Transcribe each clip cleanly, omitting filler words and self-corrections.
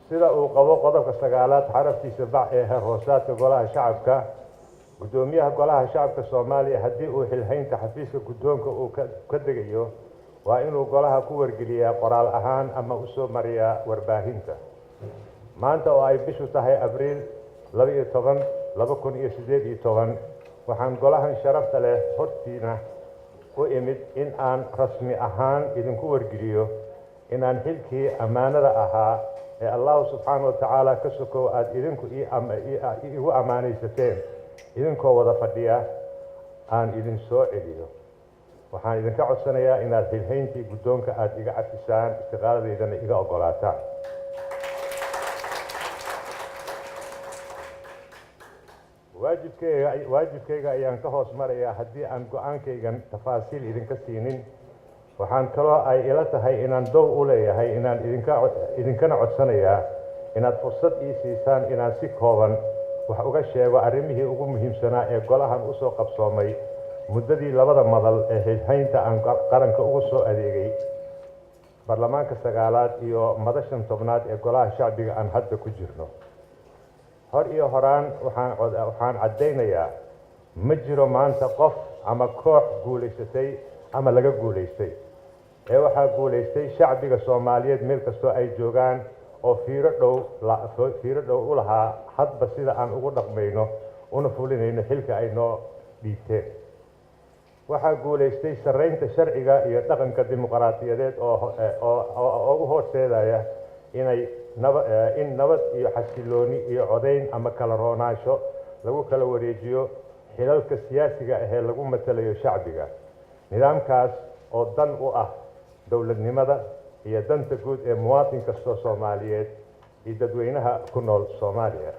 sida uu qabo qodobka 9aad xarafkiisa bac ee heer hoosaadka golaha shacabka gudoomiyaha golaha shacabka Soomaaliya haddii uu xilhaynta xafiiska gudoonka uu ka degayo waa inuu golaha ku wargeliyaa qoraal ahaan ama u soo mariyaa warbaahinta maanta oo ay bishu tahay Abriil 12 2018 waxaan golahan sharafta leh hortiina u imid in aan rasmi ahaan idinku wargeliyo inaan xilkii amaanada ahaa ee Allah subhanahu wa ta'ala ka sokow aad idinku igu amaanaysateen idinkoo wada fadhiya aan idin soo celiyo waxaan idinka codsanayaa inaad xilhayntii gudoonka aad iga cafisaan istiqaaladeydana iga ogolaataan waajibkayga ayaan ka hoos marayaa haddii aan go'aankaygan tafaasiil idinka siinin waxaan kaloo ay ila tahay inaan dow u leeyahay inaan idinkana codsanayaa inaad fursad ii siisaan inaan si kooban wax uga sheego arrimihii ugu muhiimsanaa ee golahan u soo qabsoomay muddadii labada madal ee xilhaynta aan qaranka ugu soo adeegay baarlamaanka 9aad iyo madashan 10aad ee golaha shacbiga aan hadda ku jirno hor iyo horaan waxaan caddaynayaa ma jiro maanta qof ama koox guulaysatay ama laga guulaystay ee waxaa guulaystay shacbiga Soomaaliyeed meel kastoo ay joogaan oo fiiro dhow u lahaa hadba sida aan ugu dhaqmayno una fulinayno xilka ay noo dhiibteen waxaa guulaystay sarreynta sharciga iyo dhaqanka dimuqraadiyadeed oo u horseedaya in nabad iyo xasilooni iyo codayn ama kala roonaansho lagu kala wareejiyo xilalka siyaasiga ah ee lagu matalayo shacbiga nidaamkaas oo dan u ah dowladnimada iyo danta guud ee muwaadin kasta Soomaaliyeed iyo dadweynaha ku nool Soomaaliya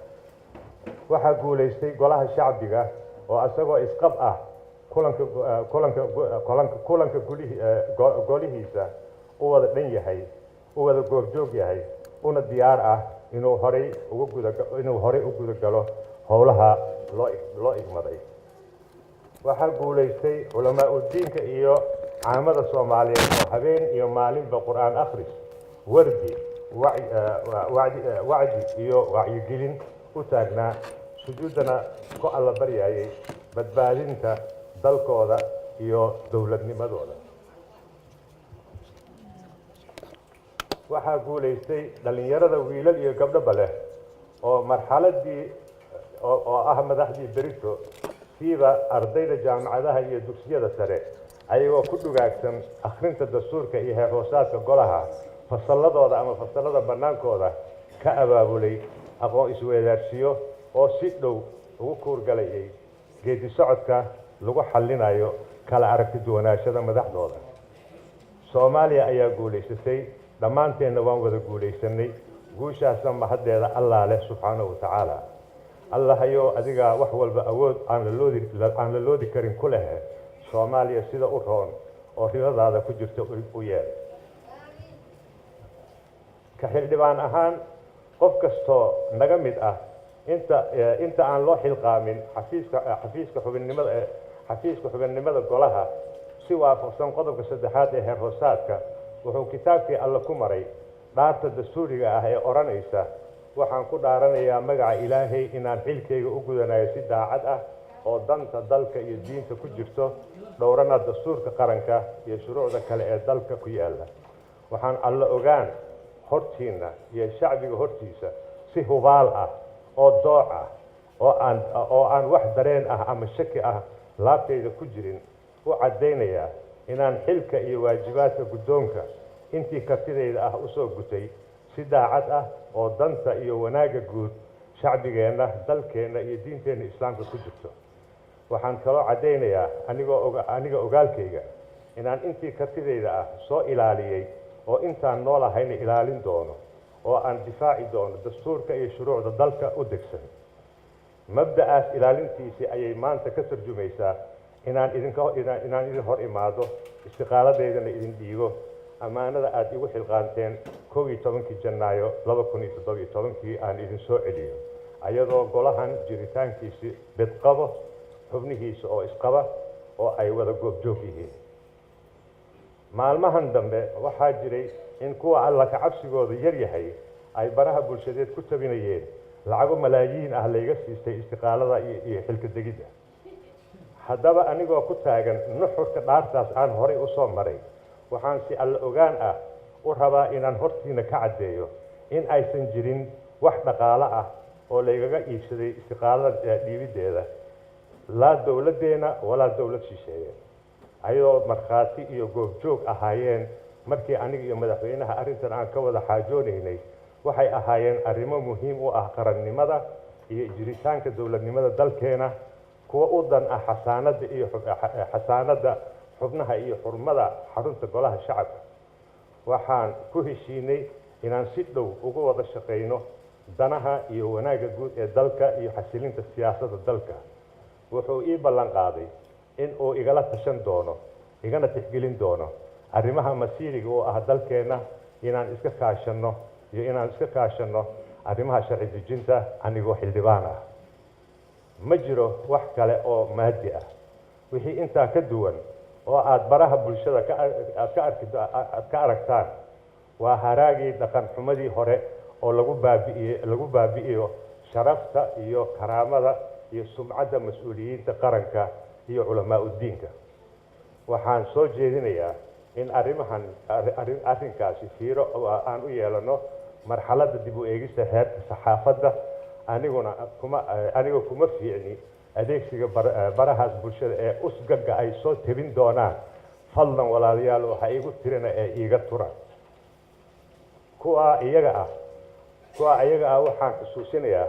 waxaa guulaystay golaha shacbiga oo asagoo isqab ah kulanka golihiisa u wada dhan yahay u wada goobjoog yahay una diyaar ah inuu horay u gudagalo howlaha loo igmaday waxaa guulaystay culamaa diinka iyo caamada Soomaaliyeed oo habeen iyo maalinba qur'aan akhris wardi wacdi iyo wacyigelin u taagnaa sujuudana ku alla baryayay badbaadinta dalkooda iyo dowladnimadooda waxaa guulaystay dhalinyarada wiilal iyo gabdho leh oo marxaladii oo ah madaxdii berito siiba ardayda jaamacadaha iyo dugsiyada sare ayagoo ku dhugaagsan akhrinta dastuurka iyo heer hoosaadka golaha fasalladooda ama fasallada bannaankooda ka abaabulay aqoon isweydaarsiyo oo si dhow ugu kuurgalayay geedi socodka lagu xallinayo kala aragti duwanaashada madaxdooda Soomaaliya ayaa guulaysatay dhammaanteena waan wada guulaysanay guushaasna mahaddeeda Allah leh subhanahu wa ta'ala Allah ayo adiga wax walba awood aan la loodi karin ku leh Soomaaliya sida u roon oo ridadaada ku jirta u yeer ka xildhibaan ahaan qof kastoo naga mid ah inta aan loo xilqaamin xafiiska xubinnimada golaha si waafaqsan qodobka 3aad ee heer hoosaadka wuxuu kitaabkii alla ku maray dhaarta dastuuriga ah ee oranaysa waxaan ku dhaaranayaa magaca Ilaahay inaan xilkayga u gudanayo si daacad ah oo danta dalka iyo diinta ku jirto dhowrana dastuurka qaranka iyo shuruucda kale ee dalka ku yaala waxaan alla ogaan hortiina iyo shacbiga hortiisa si hubaal ah oo dooc ah oo aan wax dareen ah ama shaki ah laabtayda ku jirin u caddaynaya inaan xilka iyo waajibaadka gudoonka intii kartidayda ah u soo gutay si daacad ah oo danta iyo wanaaga guud shacbigeena dalkeena iyo diinteena islaamka ku jirto waxaan kaloo caddaynayaa aniga ogaalkayga inaan intii kartidayda ah soo ilaaliyay oo intaan noolahayna ilaalin doono oo aan difaaci doono dastuurka iyo shuruucda dalka u degsan mabda'aas ilaalintiisii ayay maanta ka tarjumaysaa inaan idin hor imaado istiqaaladeydana idin dhiibo amaanada aad igu xilqaanteen 11 Janaayo 2017 aan idin soo celiyo ayadoo golahan jiritaankiisii bedqabo xubnihiisa oo isqaba oo ay wada goobjoog yihiin maalmahan dambe waxaa jiray in kuwa alla ka cabsigooda yar yahay ay baraha bulshadeed ku tabinayeen lacago malaayiin ah layga siistay istiqaalada iyo xilka degidda. haddaba anigoo ku taagan nuxurka dhaartaas aan horay u soo maray waxaan si alla ogaan ah u rabaa inaan hortiina ka caddeeyo in aysan jirin wax dhaqaale ah oo laygaga iibsaday istiqaalada dhiibiddeeda laa dowladdeena walaa dowlad shisheeye, ayadoo markhaati iyo goobjoog ahaayeen markii aniga iyo madaxweynaha arrintan aan ka wada xaajoonaynay. waxay ahaayeen arrimo muhiim u ah qarannimada iyo jiritaanka dowladnimada dalkeena, kuwa u dan ah xasaanadda xubnaha iyo xurmada xarunta golaha shacabka. waxaan ku heshiinay inaan si dhow uga wada shaqayno danaha iyo wanaagga guud ee dalka iyo xasilinta siyaasadda dalka. wuxuu ii ballan qaaday in uu igala tashan doono igana tixgelin doono arrimaha masiiriga oo ah dalkeena, inaan iska kaashanno arrimaha sharci dejinta anigoo xildhibaan ah. ma jiro wax kale oo maadi ah. wixii intaa ka duwan oo aad baraha bulshada ka aragtaan waa haraagii dhaqan xumadii hore oo lagu baabi'iyo sharafta iyo karaamada iyo sumcadda mas-uuliyiinta qaranka iyo culamaa udiinka. waxaan soo jeedinayaa in arrinkaasi fiiro aan u yeelano marxaladda dib u eegista heerka saxaafadda. aniga kuma fiicni adeegsiga barahaas bulshada ee usgaga ay soo tebin doonaan. fadlan walaalayaal waxa igu tirina ee iiga tura. kuwa iyaga ah waxaan xusuusinayaa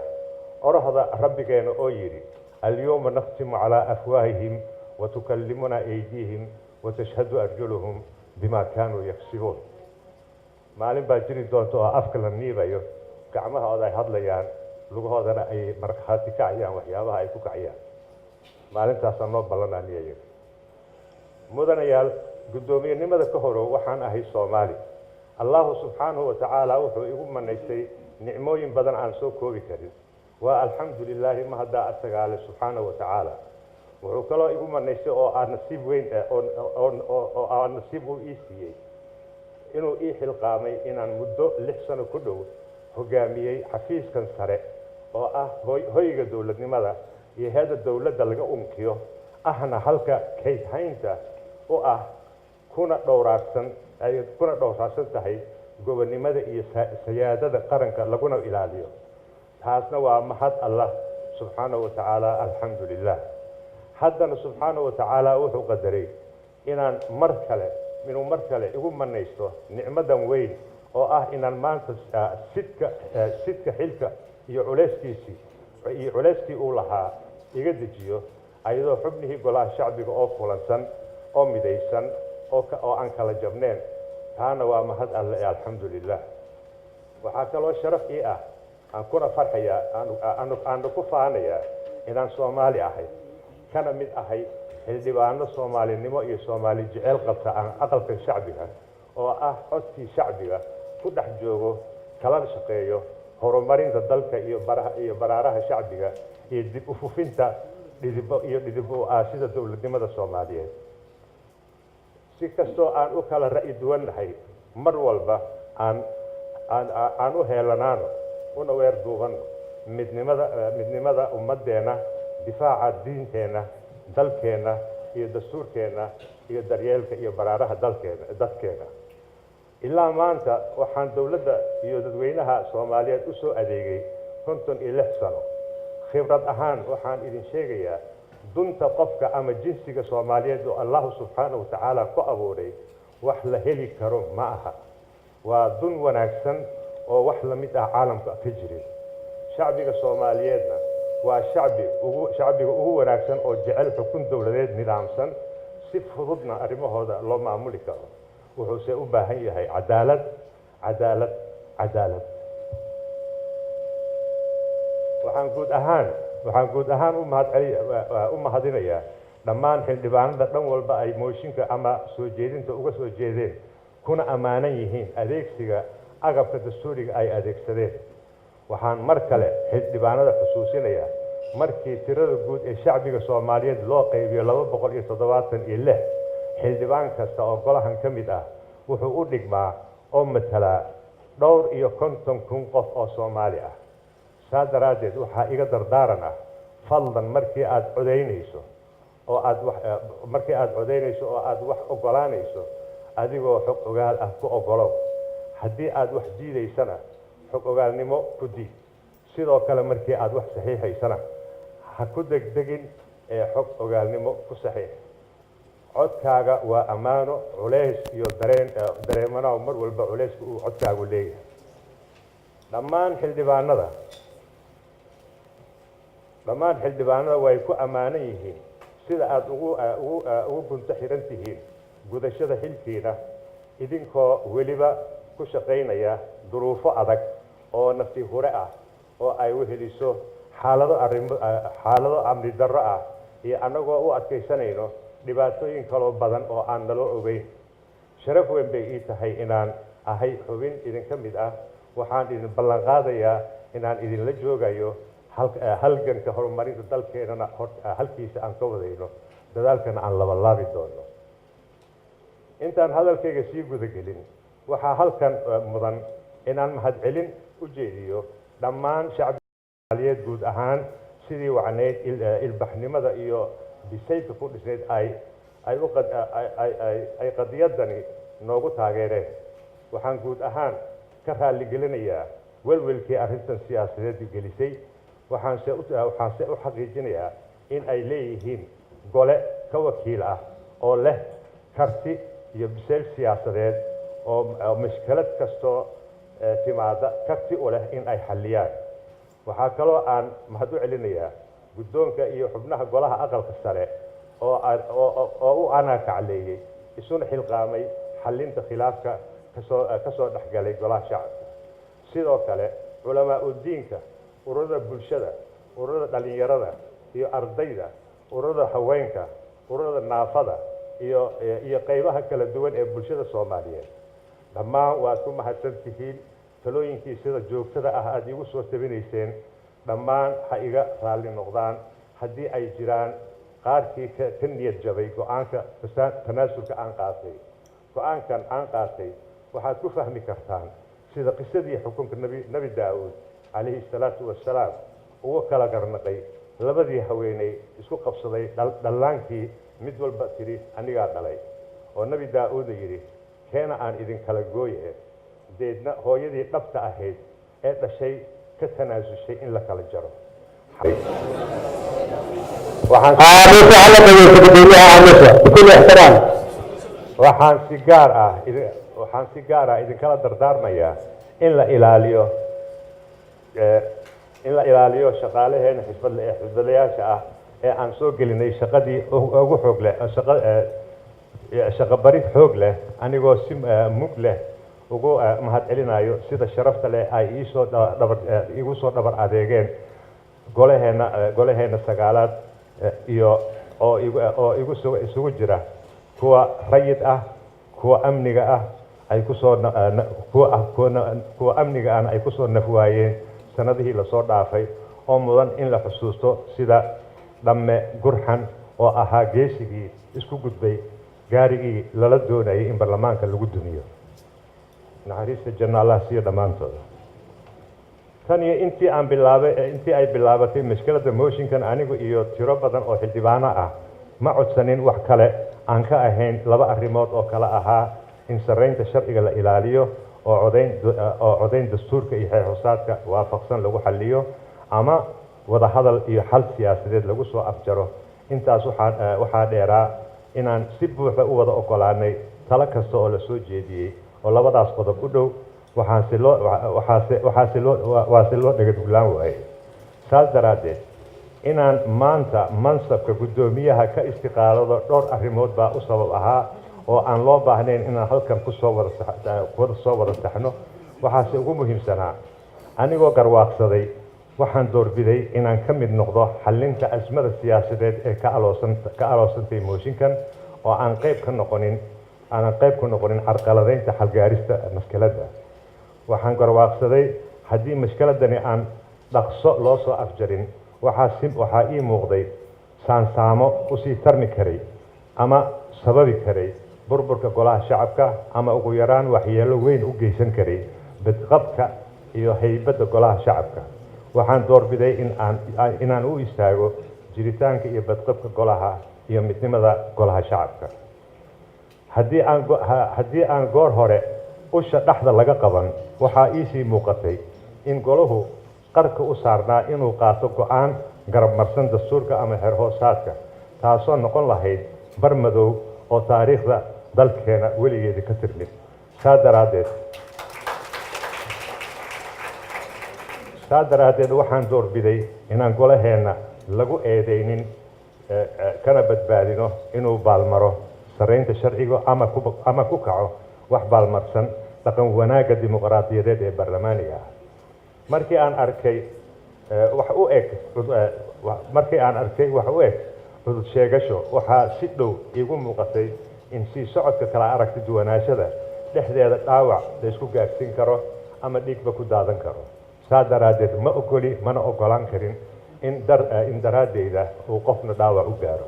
orahda rabbigeena oo yidhi alyawma nakhtimu calaa afwaahihim watukallimuna aydiihim watashhadu arjuluhum bima kaanuu yaksibuun. maalin baa jiri doonta oo afka la niibayo, gacmahooda ay hadlayaan, lugahoodana ay markhaati kacayaan waxyaabaha ay ku kacayaan. maalintaasaa noo ballananiyayo. mudanayaal, guddoomiyenimada ka horo waxaan ahay Soomaali. allahu subxaanahu wa tacaala wuxuu igu manaystay nicmooyin badan aan soo koobi karin. waa alxamdu lilaahi mahaddaa asagaale subxaanahu wa tacaala. wuxuu kaloo igu manaystay oo aan nasiib weyn oo aan nasiib u ii siiyey inuu ii xilqaamay inaan muddo 6 sano ku dhow hogaamiyey xafiiskan sare oo ah hoyga dowladnimada iyo heeda dowladda laga unkiyo, ahna halka kaydhaynta u ah kuna dhowraarsan tahay gobonnimada iyo siyaadada qaranka laguna ilaaliyo. taasna waa mahad allah subxaanahu wa tacaala, alxamdu lilah. haddana subxaanahu wa tacaala wuxuu qadaray inuu mar kale igu manaysto nicmadan weyn oo ah inaan maanta sidka xilka iyo culeyskii uu lahaa iga dejiyo, ayadoo xubnihii golaha shacbiga oo kulansan oo midaysan oo aan kala jabneen. taana waa mahad alle ee alxamdu lilah. waxaa kaloo sharaf ii ah aan kuna farxayaa aan ku faanayaa inaan Soomaali ahay, kana mid ahay xildhibaano Soomaalinimo iyo Soomaali jecel qabta aan aqalka shacbiga oo ah codkii shacbiga ku dhex joogo, kala shaqeeyo horumarinta dalka iyo baraaraha shacbiga iyo dib u fufinta dhidib u aasida dowladnimada Soomaaliyeed. si kastoo aan u kala ra'yi duwannahay, mar walba aan u heelanaano una weer duubanno midnimada ummaddeena, difaaca diinteena, dalkeena iyo dastuurkeena iyo daryeelka iyo baraaraha dadkeena. ilaa maanta waxaan dowladda iyo dadweynaha Soomaaliyeed u soo adeegay 56 sano. khibrad ahaan waxaan idin sheegayaa dunta qofka ama jinsiga Soomaaliyeed oo allah subxaanahu wa tacaala ku abuuray wax la heli karo ma aha. waa dun wanaagsan oo wax la mid ah caalamka ka jirin. shacbiga Soomaaliyeedna waa shacbiga ugu wanaagsan oo jecel xukun dowladeed nidaamsan, si fududna arrimahooda loo maamuli karo. wuxuuse u baahan yahay cadaalad. waxaan guud ahaan u mahadinayaa dhammaan xildhibaanada dhan walba ay mooshinka ama soo jeedinta uga soo jeedeen, kuna ammaanan yihiin adeegsiga agabka dastuuriga ay adeegsadeen. waxaan mar kale xildhibaanada xusuusinayaa markii tirada guud ee shacbiga Soomaaliyeed loo qaybiyo 276 xildhibaan kasta oo golahan ka mid ah wuxuu u dhigmaa oo matalaa dhowr iyo 50,000 qof oo Soomaali ah saa daraaddeed waxaa iga dardaaran ah fadlan markii aad codaynayso oo aad wax ogolaanayso adigoo xog ogaal ah ku ogolow haddii aad wax diidaysana xog ogaalnimo ku diid sidoo kale markii aad wax saxiixaysana ha ku degdegin ee xog ogaalnimo ku saxiix codkaaga waa ammaano culays iyo dareemanaw mar walba culayska uu codkaagu leeyahay dhammaan xildhibaanada way ku ammaanan yihiin sida aad ugu gunto xiran tihiin gudashada xilkiina idinkoo weliba ku shaqaynaya duruufo adag oo nafti hure ah oo ay weheliso xaalado amni darro ah iyo annagoo u adkaysanayno dhibaatooyin kaloo badan oo aan naloo ogeyn sharaf weyn bay ii tahay inaan ahay xubin idinka mid ah waxaan idin ballan qaadayaa inaan idinla joogayo halganka horumarinta dalkeenana halkiisa aan ka wadayno dadaalkana aan labalaabi doono intaan hadalkayga sii gudagelin waxaa halkan mudan inaan mahadcelin u jeediyo dhammaan shacbiga Soomaaliyeed guud ahaan sidii wacneyd ilbaxnimada iyo bisaylka ku dhisneyd ay qadiyadani noogu taageereen waxaan guud ahaan ka raaligelinayaa welwelkii arrintan siyaasadeed gelisay waxaanse u xaqiijinayaa in ay leeyihiin gole ka wakiil ah oo leh karti iyo bisayl siyaasadeed oo mashkalad kastoo timaada karti u leh in ay xalliyaan waxaa kaloo aan mahad u celinayaa guddoonka iyo xubnaha golaha aqalka sare oo u anaakacleeyey isuna xilqaamay xallinta khilaafka kasoo dhexgalay golaha shacabka sidoo kale culamaa udiinka ururada bulshada ururada dhalinyarada iyo ardayda ururada haweenka ururada naafada iyo qaybaha kala duwan ee bulshada Soomaaliyeed dhammaan waad ku mahadsan tihiin talooyinkii sida joogtada ah aad igu soo tabinayseen dhammaan ha iga raalli noqdaan haddii ay jiraan qaarkii ka niyad jabay go'aanka tanaasulka aan qaatay go'aankan aan qaatay waxaad ku fahmi kartaan sida qisadii xukunka nabi daawud calayhi salaatu wassalaam ugu kala garnaqay labadii haweeney isku qabsaday dhallaankii mid walba tiri anigaa dhalay oo nabi daawud yidhi keena aan idin kala gooye deedna hooyadii dhabta ahayd ee dhashay ka tanaasushay in la kala jaro waxaan si gaar ah idinkala dardaarmayaa in la ilaaliyo shaqaalaheena xirfadlayaasha ah ee aan soo gelinay shaqadii ugu xoog leh shaqo barid xoog leh anigoo si mug leh ugu mahad celinayo sida sharafta leh ay igu soo dhabar adeegeen golaheena sagaalaad iyo oo isugu jira kuwa rayid ah kuwa amniga ah ay kuwa amniga aan ay kusoo nafwaayeen sanadihii lasoo dhaafay oo mudan in la xusuusto sida dhamme gurxan oo ahaa geesigii isku gudbay gaarigii lala doonayay in baarlamaanka lagu dumiyo naxariista janno allah siiyo dhammaantooda tan iyo intii ay bilaabatay mashkiladda mooshinkan anigu iyo tiro badan oo xildhibaano ah ma codsanin wax kale aan ka ahayn laba arrimood oo kale ahaa in sarreynta sharciga la ilaaliyo oo codayn dastuurka iyo xeer-hoosaadka waafaqsan lagu xalliyo ama wada hadal iyo xal siyaasadeed lagu soo afjaro intaas waxaa dheeraa inaan si buuxda u wada ogolaanay talo kasta oo la soo jeediyey oo labadaas qodob u dhow waase loo dhagaduglaan waayey saas daraaddeed inaan maanta mansabka guddoomiyaha ka istiqaalado dhowr arrimood baa u sabab ahaa oo aan loo baahnayn inaan halkan soo wada taxno waxaase ugu muhiimsanaa anigoo garwaaqsaday waxaan doorbiday inaan ka mid noqdo xallinta azmada siyaasadeed ee ka aloosantay mooshinkan oo aanan qayb ka noqonin carqaladaynta xalgaarista mashkiladda waxaan garwaaqsaday haddii mashkiladani aan dhaqso loo soo afjarin waxaa ii muuqday saansaamo usii tarmi karay ama sababi karay burburka golaha shacabka ama ugu yaraan waxyeello weyn u geysan karay badqabka iyo haybadda golaha shacabka waxaan doorbiday inaan u istaago jiritaanka iyo badqabka golaha iyo midnimada golaha shacabka haddii aan goor hore usha dhaxda laga qaban waxaa iisii muuqatay in golahu qarka u saarnaa inuu qaato go'aan garab marsan dastuurka ama xeer hoosaadka taasoo noqon lahayd bar madow oo taariikhda dalkeena weligeedii ka tirmid saa daraaddeed waxaan doorbiday inaan golaheenna lagu eedeynin kana badbaadino inuu baalmaro saraynta sharciga ama ku kaco wax baalmarsan dhaqan wanaagga dimuqraadiyadeed ee baarlamaaniga ah markii aan arkay wax u eg cudud sheegasho waxaa si dhow iigu muuqatay in sii socodka kala aragti duwanaashada dhexdeeda dhaawac la isku gaarsiin karo ama dhiigba ku daadan karo saa daraaddeed ma ogoli mana ogolaan karin in daraadeyda uu qofna dhaawac u gaaro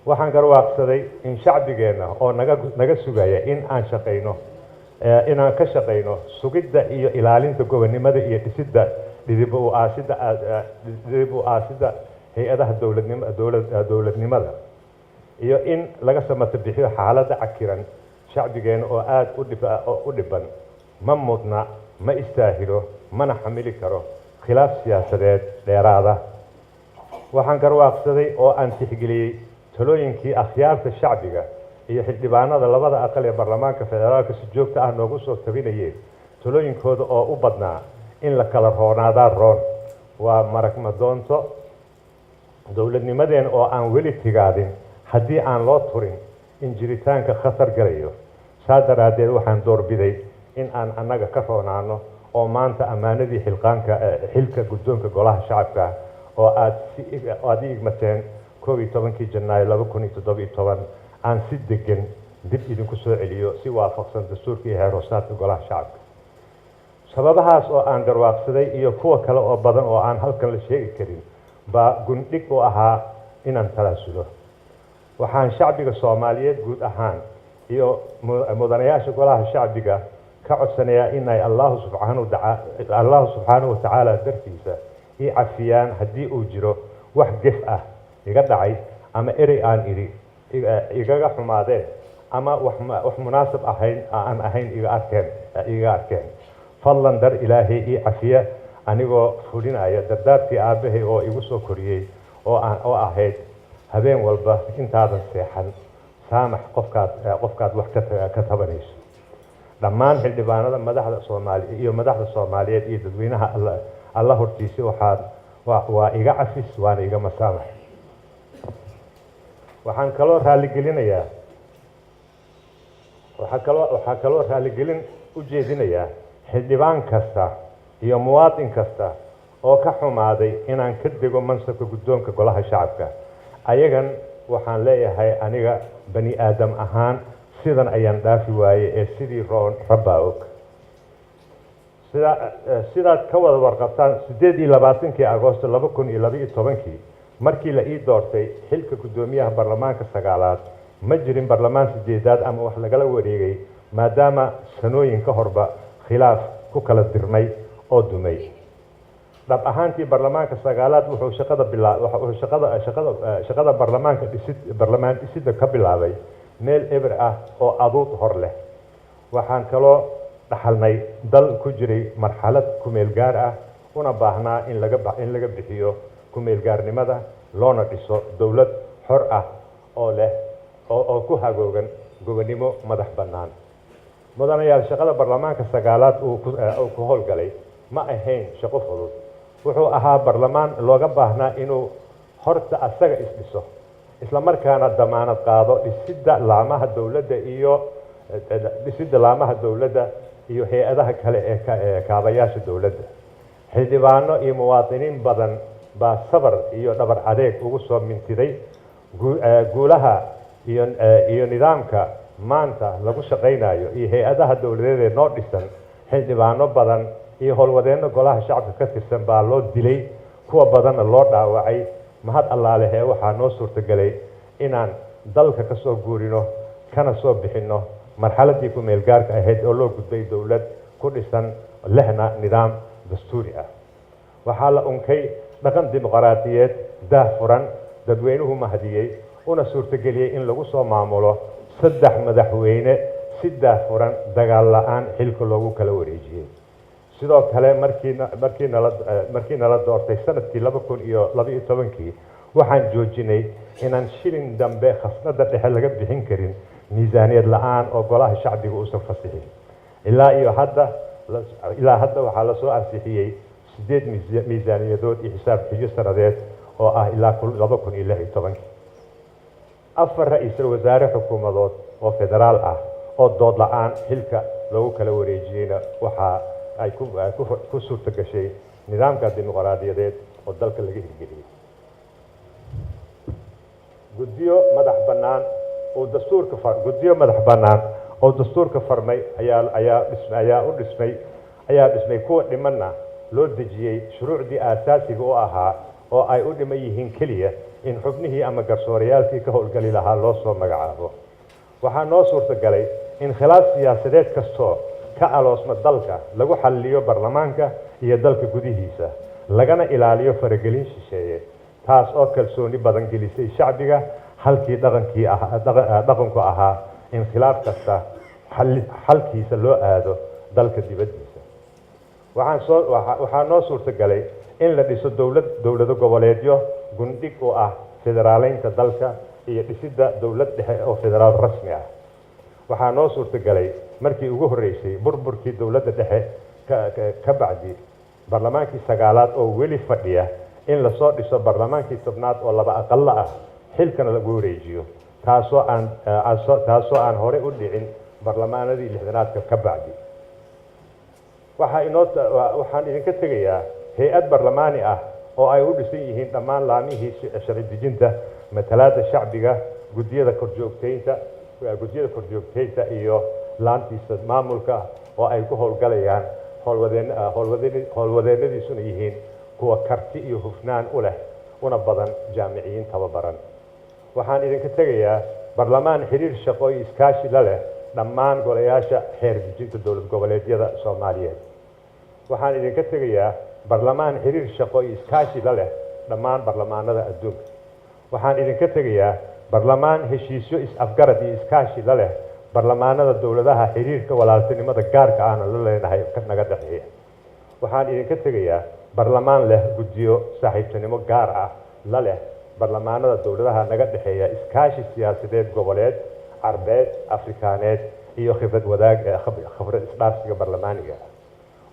waxaan garwaaqsaday in shacbigeenna oo naga sugaya inaan ka shaqayno sugidda iyo ilaalinta gobonnimada iyo dhisidda dhidib u aasidda hay-adaha dowladnimada iyo in laga samato bixiyo xaaladda cakiran shacbigeenna oo aada u dhiban ma mudna ma istaahilo mana xamili karo khilaaf siyaasadeed dheeraada waxaan garwaaqsaday oo aan tixgeliyey talooyinkii akhyaarta shacbiga iyo xildhibaanada labada aqal ee baarlamaanka federaalka si joogta ah noogu soo tabinayeen talooyinkooda oo u badnaa in la kala roonaadaan roon waa marag madoonto dowladnimadeen oo aan weli tigaadin haddii aan loo turin in jiritaanka khatar galayo saa daraaddeed waxaan doorbiday in aan annaga ka roonaano oo maanta ammaanadii xilka guddoonka golaha shacabka oo aad i igmateen 11 Janaayo 2017 aan si degan dib idinku soo celiyo si waafaqsan dastuurka iyo xeer hoosaadka golaha shacabka sababahaas oo aan garwaaqsaday iyo kuwa kale oo badan oo aan halkan la sheegi karin baa gundhig u ahaa inaan talaasulo waxaan shacbiga Soomaaliyeed guud ahaan iyo mudanayaasha golaha shacbiga ka codsanayaa in ay Allah subhanahu wa ta'ala dartiisa i cafiyaan haddii uu jiro wax gef ah iga dhacay ama erey aan igaga xumaadeen ama wax munaasab aan ahayn iga arkeen fadlan dar ilaahay i cafiya anigoo fulinaya dardaartii aabahay oo igu soo koriyey oo ahayd habeen walba intaadan seexan saamax qofkaad wax ka tabanayso dhammaan xildhibaanada madaxda Soomaaliyeed iyo dadweynaha alla hortiisa waa iga cafis waana iga masaamax waxaan kaloo raaligelin u jeedinayaa xildhibaan kasta iyo muwaadin kasta oo ka xumaaday inaan ka dego mansabka guddoonka golaha shacabka ayagan waxaan leeyahay aniga bani aadam ahaan sidan ayaan dhaafi waayey ee sidii roon rabbaa og sidaad ka wada warqabtaan 28 Agoosto 2012 markii la ii doortay xilka guddoomiyaha baarlamaanka 9aad ma jirin baarlamaan 8aad ama wax lagala wareegay maadaama sanooyin ka horba khilaaf ku kala dirmay oo dumay dhab ahaantii baarlamaanka 9aad wuxuu shaqada baarlamaan dhisidda ka bilaabay meel eber ah oo aduud hor leh waxaan kaloo dhaxalnay dal ku jiray marxalad kumeel gaar ah una baahnaa in laga bixiyo kumeel gaarnimada loona dhiso dowlad xor ah oo ku hagoogan gobonnimo madax bannaan mudanayaal shaqada baarlamaanka 9aad uu ku howlgalay ma ahayn shaqo fudud wuxuu ahaa baarlamaan looga baahnaa inuu horta asaga isdhiso isla markaana damaanad qaado dhisidda laamaha dowladda iyo hay-adaha kale ee kaabayaasha dowladda xildhibaano iyo muwaadiniin badan baa sabar iyo dhabar adeeg ugu soo mintiday guulaha iyo nidaamka maanta lagu shaqaynayo iyo hay-adaha dowladeed ee noo dhisan xildhibaano badan iyo howlwadeenno golaha shacabka ka tirsan baa loo dilay kuwa badanna loo dhaawacay mahad allaalehe waxaa noo suurtagelay inaan dalka ka soo guurino kana soo bixinno marxaladii ku meel gaarka ahayd oo loo gudbay dowlad ku dhisan lehna nidaam dastuuri ah. waxaa la unkay dhaqan dimuqraadiyeed daahfuran dadweynuhu mahadiyey una suurtageliyey in lagu soo maamulo 3 madaxweyne si daahfuran dagaal la'aan xilka loogu kala wareejiyey. sidoo kale markii nala doortay sanadkii 2012 waxaan joojinay inaan shilin dambe khasnada dhexe laga bixin karin miisaaniyad la'aan oo golaha shacbiga uusan fasixin. ilaa hadda waxaa la soo ansixiyey 8 miisaaniyadood iyo xisaab xigyo sanadeed oo ah ilaa 2016. 4 ra'iisul wasaare xukuumadood oo federaal ah oo dood la'aan xilka loogu kala wareejiyeyna waxa ay ku suurta gashay nidaamka dimuqraadiyadeed oo dalka laga hirgeliyey. guddiyo madax bannaan oo dastuurka farmay ayaa dhismay kuwa dhimanna loo dejiyey shuruucdii aasaasiga u ahaa oo ay u dhiman yihiin keliya in xubnihii ama garsoorayaalkii ka howlgali lahaa loo soo magacaabo. waxaa noo suurtagalay in khilaaf siyaasadeed kastoo ka aloosma dalka lagu xalliyo baarlamaanka iyo dalka gudihiisa lagana ilaaliyo faragelin shisheeye, taas oo kalsooni badan gelisay shacbiga halkii dhaqanku ahaa in khilaaf kasta xalkiisa loo aado dalka dibaddiisa. waxaa noo suurtagalay in la dhiso dowlado goboleedyo gundhig u ah federaaleynta dalka iyo dhisidda dowlad dhexe oo federaal rasmi ah. waxaa noo suurtagalay markii ugu horreysay burburkii dowladda dhexe ka bacdi baarlamaankii 9aad oo weli fadhiya in lasoo dhiso baarlamaankii 10aad oo 2 aqallo ah xilkana lagu wareejiyo, taasoo aan hore u dhicin baarlamaanadii 6aadka ka bacdi. waxaan idinka tegayaa hay-ad baarlamaani ah oo ay u dhisan yihiin dhammaan laamihii sharci dejinta, matalaadda shacbiga, guddiyada korjoogteynta iyo laantiisa maamulka oo ay ku howlgalayaan howlwadeennadiisuna yihiin kuwa karti iyo hufnaan u leh una badan jaamiciyiin tababaran. waxaan idinka tegayaa baarlamaan xiriir shaqo iyo iskaashi la leh dhammaan golayaasha xeer dejinta dowlad goboleedyada Soomaaliyeed. waxaan idinka tegayaa baarlamaan xiriir shaqo iyo iskaashi la leh dhammaan baarlamaanada adduunka. waxaan idinka tegayaa baarlamaan heshiisyo is-afgarad iyo iskaashi la leh baarlamaanada dowladaha xiriirka walaaltinimada gaarka ahna la leenahay naga dhexeeya. waxaan idinka tegayaa baarlamaan leh guddiyo saaxiibtinimo gaar ah la leh baarlamaanada dowladaha naga dhexeeya, iskaashi siyaasadeed goboleed, carbeed, afrikaaneed iyo khibrad isdhaafsiga baarlamaaniga.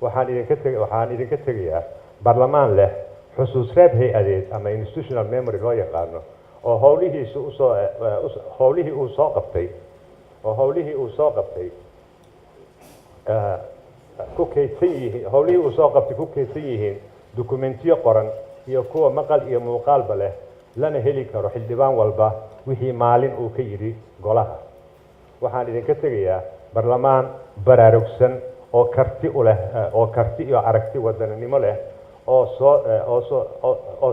waxaan idinka tegayaa baarlamaan leh xusuus reeb hay-adeed ama institutional memory loo yaqaano oo howlihii uu soo qabtay ku kaydsan yihiin dukumentiyo qoran iyo kuwa maqal iyo muuqaalba leh, lana heli karo xildhibaan walba wixii maalin uu ka yidhi golaha. waxaan idinka tegayaa baarlamaan baraarugsan oo karti iyo aragti wadaninimo leh oo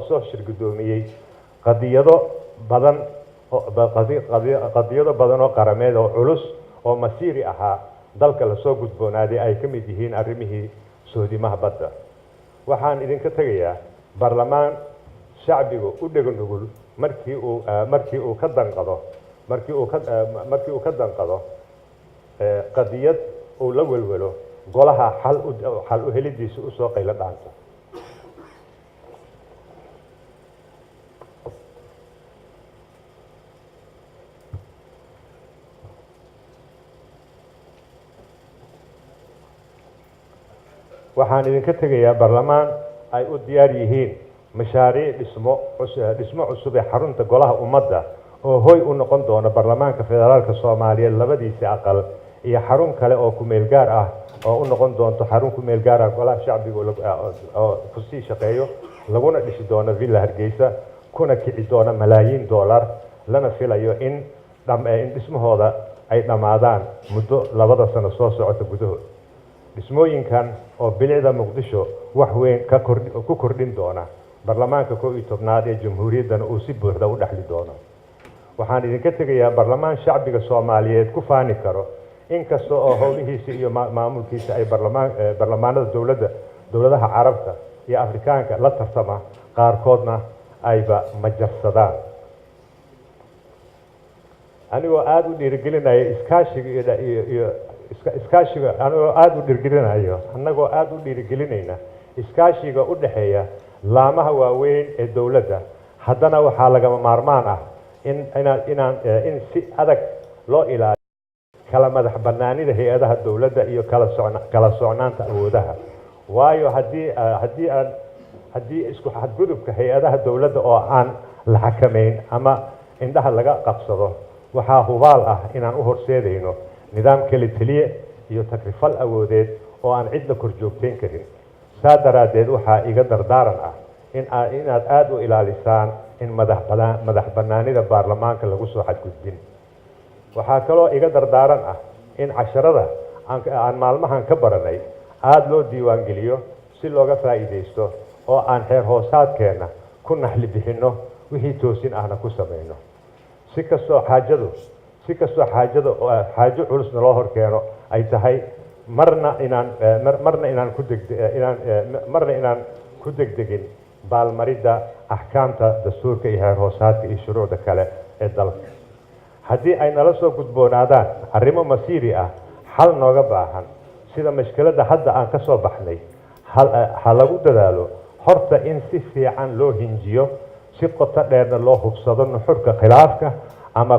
soo shirgudoomiyey qadiyado badan oo qarameed oo culus oo masiiri ahaa dalka lasoo gudboonaaday ay ka mid yihiin arrimihii soodimaha badda. waxaan idinka tegayaa baarlamaan shacbigu u dhego nugul markii uu ka danqado qadiyad uu la welwelo golaha xal u helidiisa usoo qaylo dhaanta. waxaan idinka tegayaa baarlamaan ay u diyaar yihiin mashaariic dhismo cusub ee xarunta golaha ummadda oo hoy u noqon doona baarlamaanka federaalka Soomaaliyeed labadiisa aqal iyo xarun kale oo ku meel gaar ah oo u noqon doonto xarun ku meel gaar ah golaha shacbiga oo ku sii shaqeeyo, laguna dhisi doono villa Hargeysa, kuna kici doona malaayiin dollar, lana filayo in dhismahooda ay dhammaadaan muddo 2 sano soo socota gudahood. dhismooyinkan oo bilicda Muqdisho wax weyn ku kordhin doona baarlamaanka 11aad ee jamhuuriyaddana uu si buuxda u dhaxli doono. waxaan idinka tegayaa baarlamaan shacbiga Soomaaliyeed ku faani karo inkasta oo howlihiisa iyo maamulkiisa ay barlamaanada dowladaha carabta iyo afrikaanka la tartama qaarkoodna ayba majarsadaan. anigoo aad u dhiirigelinaya iskaashiga anagoo aad u dhiirigelinayo annagoo aad u dhiirigelinayna iskaashiga u dhaxeeya laamaha waaweyn ee dowladda, haddana waxaa lagama maarmaan ah in si adag loo ilaaliyo kala madax bannaanida hay-adaha dowladda iyo kala socnaanta awoodaha. waayo haddii isku xadgudubka hay-adaha dowladda oo aan la xakamayn ama indhaha laga qabsado, waxaa hubaal ah inaan u horseedayno nidaam kala teliye iyo takrifal awoodeed oo aan cid la kor joogtayn karin. saa daraaddeed waxaa iga dardaaran ah inaad aad u ilaalisaan in madax bannaanida baarlamaanka lagu soo xadgudbin. waxaa kaloo iga dardaaran ah in casharada aan maalmahan ka baranay aad loo diiwaangeliyo si looga faa'iidaysto oo aan xeer hoosaadkeenna ku naxli bixinno wixii toosin ahna ku samayno. si kastoo xaajo culusna loo horkeeno ay tahay, marna inaan ku degdegin baalmaridda axkaamta dastuurka iyo xeer hoosaadka iyo shuruucda kale ee dalka. haddii ay nala soo gudboonaadaan arrimo masiiri ah xal nooga baahan sida mashkiladda hadda aan ka soo baxnay, ha lagu dadaalo horta in si fiican loo hinjiyo, si qoto dheerna loo hubsado nuxurka khilaafka ama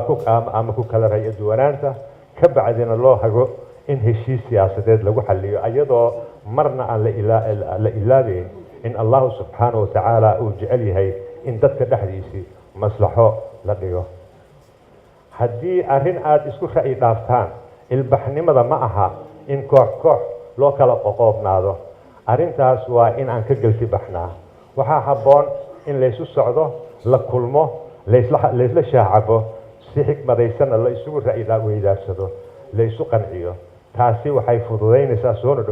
ku kala ra'yi-duwanaanta, ka bacdina loo hago in heshiis siyaasadeed lagu xalliyo iyadoo marna aan la ilaabeyn in allahu subxaanahu watacaala uu jecel yahay in dadka dhexdiisii maslaxo la dhigo. haddii arrin aad isku ra'yi dhaaftaan, ilbaxnimada ma aha in koox loo kala qoqoobnaado. arrintaas waa in aan ka gelti baxnaa. waxaa habboon in laysu socdo, la kulmo, laysla shaacabo, si xikmadaysanna la isugu ra'yi weydaarsado, laysu qanciyo. taasi waxay fududaynaysaa soona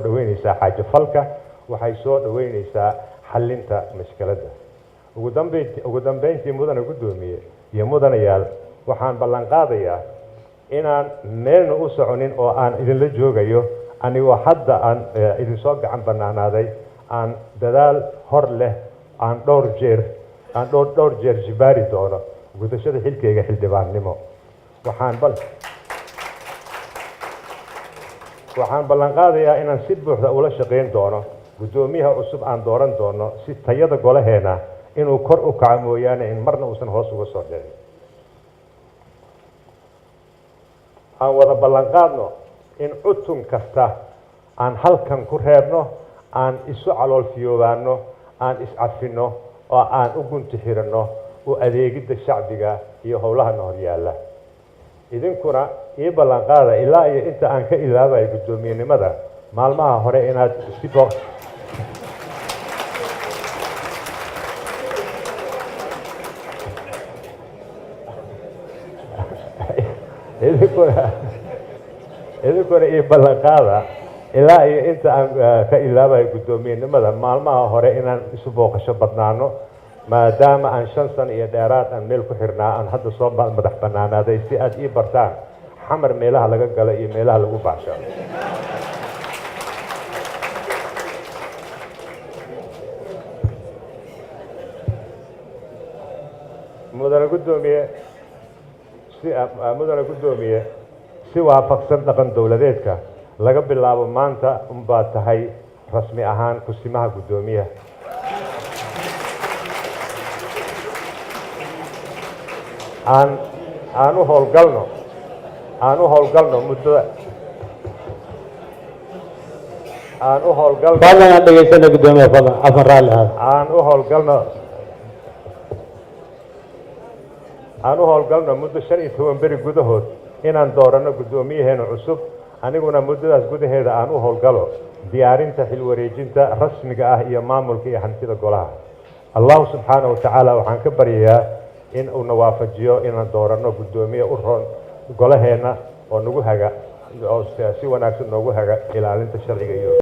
dhaweynaysaa xaajo falka, waxay soo dhaweynaysaa xallinta mashkiladda. ugu dambeyntii mudane guddoomiye iyo mudanayaal, waxaan ballan qaadayaa inaan meelna u soconin oo aan idinla joogayo anigoo hadda aan idinsoo gacan bannaanaaday, aan dadaal hor leh aan dhowr jeer jibaari doono gudashada xilkeyga xildhibaannimo. waxaan ballan qaadayaa inaan si buuxda ula shaqayn doono guddoomiyaha cusub aan dooran doono, si tayada golaheena inuu kor u kaco mooyaane in marna uusan hoos uga soo dhicin. aan wada ballan qaadno in cutun kasta aan halkan ku reebno, aan isu caloolfiyoobaano, aan iscafinno oo aan u gunti xiranno u adeegidda shacbiga iyo howlahana horyaalla. idinkuna ii ballan qaada ilaa iyo inta aan ka ilaabayo guddoomiyenimada maalmaha hore inaad idinkuna ii ballan qaada ilaa iyo inta aan ka ilaabayo guddoomiyenimada maalmaha hore inaan isu booqasho badnaano, maadaama aan 5 sano iyo dheeraad aan meel ku xirnaa, aan hadda soo madax bannaanaaday, si aad ii bartaan xamar meelaha laga galo iyo meelaha lagu baxsho. mudane guddoomiye, si waafaqsan dhaqan dowladeedka laga bilaabo maanta unbaa tahay rasmi ahaan kusimaha guddoomiyaha. aan u howlgalno muddada aan u howlgalno muddo 15 beri gudahood inaan dooranno guddoomiyaheena cusub, aniguna muddadaas gudaheeda aan u howlgalo diyaarinta xilwareejinta rasmiga ah iyo maamulka iyo hantida golaha. allahu subxaanahu watacaala waxaan ka baryayaa in uu na waafajiyo inaan dooranno guddoomiye u roon golaheena oo nagu haga oo si wanaagsan noogu haga ilaalinta sharciga iyo